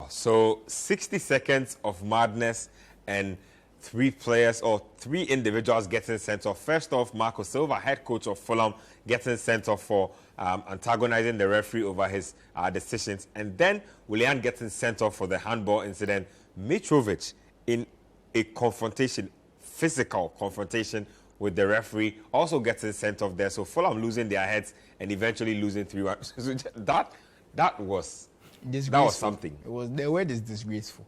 So 60 seconds of madness and three individuals getting sent off. First off, Marco Silva, head coach of Fulham, getting sent off for antagonizing the referee over his decisions. And then Willian getting sent off for the handball incident. Mitrovic in a confrontation, physical confrontation with the referee, also getting sent off there. So Fulham losing their heads and eventually losing 3-1. So that was something. The word is disgraceful.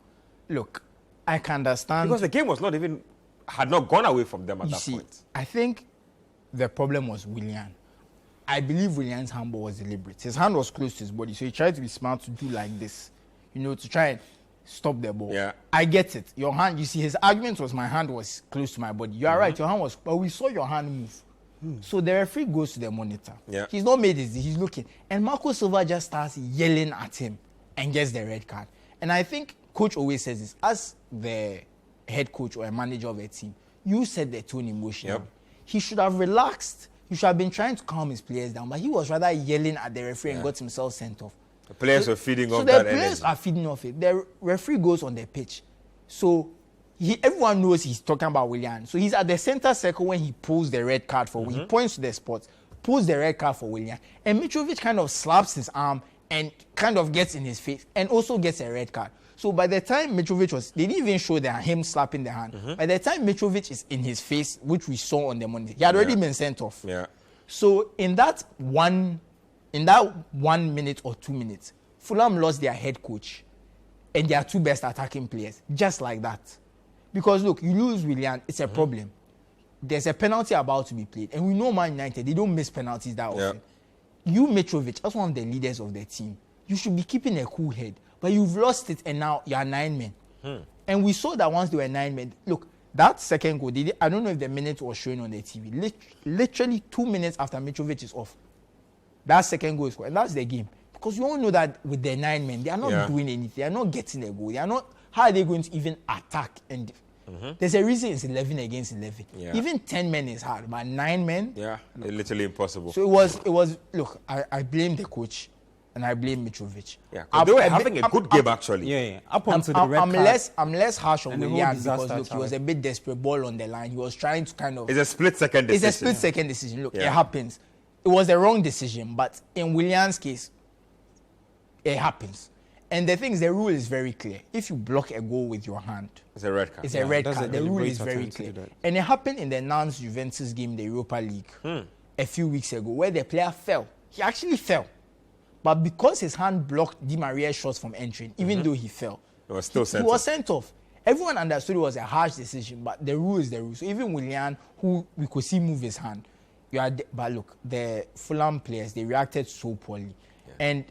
Look, I can understand because the game had not gone away from them at that point. I think the problem was Willian. I believe Willian's handball was deliberate. His hand was close to his body, so he tried to be smart to do like this, to try and stop the ball. Yeah. I get it. Your hand, his argument was my hand was close to my body. You are right, your hand was, but we saw your hand move. So the referee goes to the monitor. Yeah. He's not made his, he's looking. And Marco Silva just starts yelling at him and gets the red card. And I think coach always says this, as the head coach or a manager of a team, you set the tone emotionally. Yep. He should have relaxed. He should have been trying to calm his players down, but he was rather yelling at the referee and got himself sent off. The players were feeding off that So the players are feeding off it. The referee goes on the pitch. So everyone knows he's talking about Willian. So he's at the center circle when he pulls the red card for He points to the spot, pulls the red card for Willian. And Mitrovic kind of slaps his arm and kind of gets in his face and also gets a red card. So by the time Mitrovic they didn't even show him slapping the hand. By the time Mitrovic is in his face, which we saw on the monitor, he had already been sent off. Yeah. So in that 1 minute or 2 minutes, Fulham lost their head coach and their two best attacking players, just like that. Because look, you lose Willian, it's a problem. There's a penalty about to be played, and we know Man United, they don't miss penalties that often. You, Mitrovic, as one of the leaders of the team, you should be keeping a cool head. But you've lost it, and now you are 9 men. And we saw that once they were 9 men. Look, that second goal, I don't know if the minute was showing on the TV. Literally 2 minutes after Mitrovic is off, that second goal is scored, and that's the game. Because you all know that with the 9 men, they are not doing anything. They are not getting a goal. They are not. How are they going to even attack? And there's a reason it's 11 against 11. Yeah. Even 10 men is hard, but 9 men. Yeah, literally impossible. So it was. Look, I blame the coach, and I blame Mitrovic. Yeah, they were having a good game actually. Yeah. Up onto the red card. I'm less harsh on Willian because look, he was a bit desperate, ball on the line. He was trying to kind of. It's a split-second decision. It's a split-second decision. Look, it happens. It was the wrong decision, but in Willian's case, it happens. And the thing is, the rule is very clear. If you block a goal with your hand, it's a red card. It's a red card. The rule is very clear. And it happened in the Nantes-Juventus game, the Europa League, a few weeks ago, where the player fell. He actually fell. But because his hand blocked Di Maria's shots from entering, even though he fell, he was still sent off. He was sent off. Everyone understood it was a harsh decision, but the rule is the rule. So even Willian, who we could see move his hand, but look, the Fulham players, they reacted so poorly. Yeah. And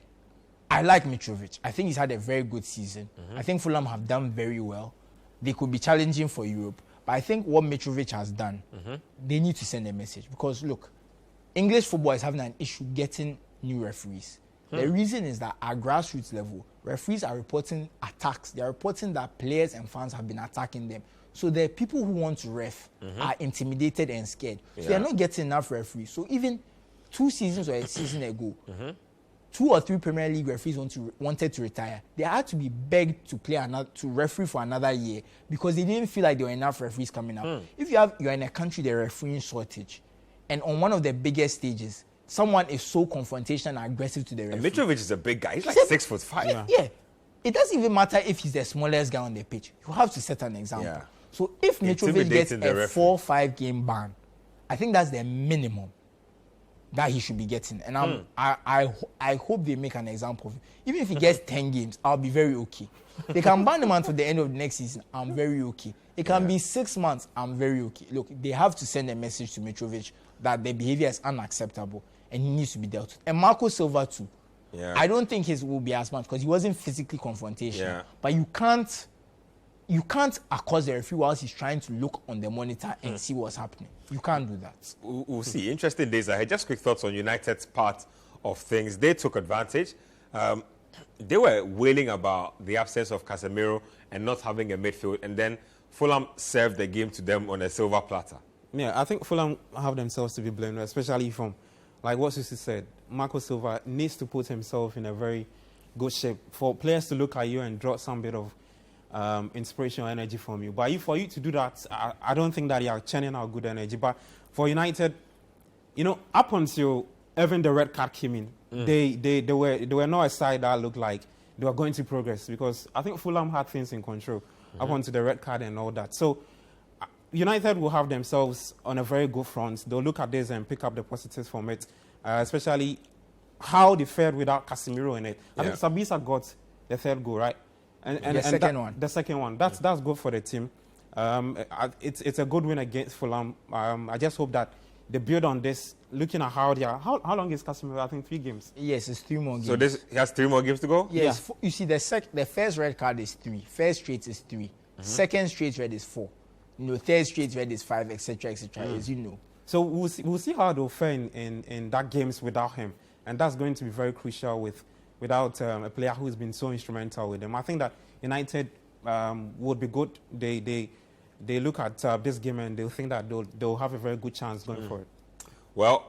I like Mitrovic. I think he's had a very good season. I think Fulham have done very well. They could be challenging for Europe. But I think what Mitrovic has done, they need to send a message. Because look, English football is having an issue getting new referees. The reason is that at grassroots level, referees are reporting attacks. They are reporting that players and fans have been attacking them. So the people who want to ref are intimidated and scared. So they are not getting enough referees. So even 2 seasons or a season ago, 2 or 3 Premier League referees wanted to retire. They had to be begged to to referee for another year because they didn't feel like there were enough referees coming up. If you're in a country that refereeing shortage, and on one of the biggest stages, someone is so confrontational and aggressive to the referee. And Mitrovic is a big guy. He's like 6'5". Yeah. It doesn't even matter if he's the smallest guy on the pitch. You have to set an example. Yeah. So if Mitrovic gets a 4-5 game ban, I think that's the minimum that he should be getting. And I hope they make an example of it. Even if he gets 10 games, I'll be very okay. They can ban him until the end of the next season. I'm very okay. It can be 6 months. I'm very okay. Look, they have to send a message to Mitrovic that the behavior is unacceptable and he needs to be dealt with. And Marco Silva too. Yeah. I don't think his will be as much because he wasn't physically confrontational. Yeah. But you can't accost the referee whilst he's trying to look on the monitor and see what's happening. You can't do that. We'll see. Interesting days ahead. Just quick thoughts on United's part of things. They took advantage. They were wailing about the absence of Casemiro and not having a midfield. And then Fulham served the game to them on a silver platter. Yeah, I think Fulham have themselves to be blamed, especially from, like what Susie said, Marco Silva needs to put himself in a very good shape for players to look at you and draw some bit of inspiration or energy from you. But for you to do that, I don't think that you are churning out good energy. But for United, up until even the red card came in, they were not a side that looked like they were going to progress, because I think Fulham had things in control up until the red card and all that. So United will have themselves on a very good front. They'll look at this and pick up the positives from it, especially how they fared without Casemiro in it. I think Sabitzer got the third goal, right? And the second one. The second one. That's good for the team. It's a good win against Fulham. I just hope that they build on this, looking at how they are. How long is Casemiro? I think 3 games. Yes, it's 3 more games. So he has 3 more games to go? Yes. Yeah. You see, the first red card is 3. First straight is 3. Second straight red is 4. Third straight red is 5, etc., etc., as you know. So we'll see how they'll fare in that games without him. And that's going to be very crucial without a player who's been so instrumental with them. I think that United would be good. They look at this game and they'll think that they'll have a very good chance going forward. Well,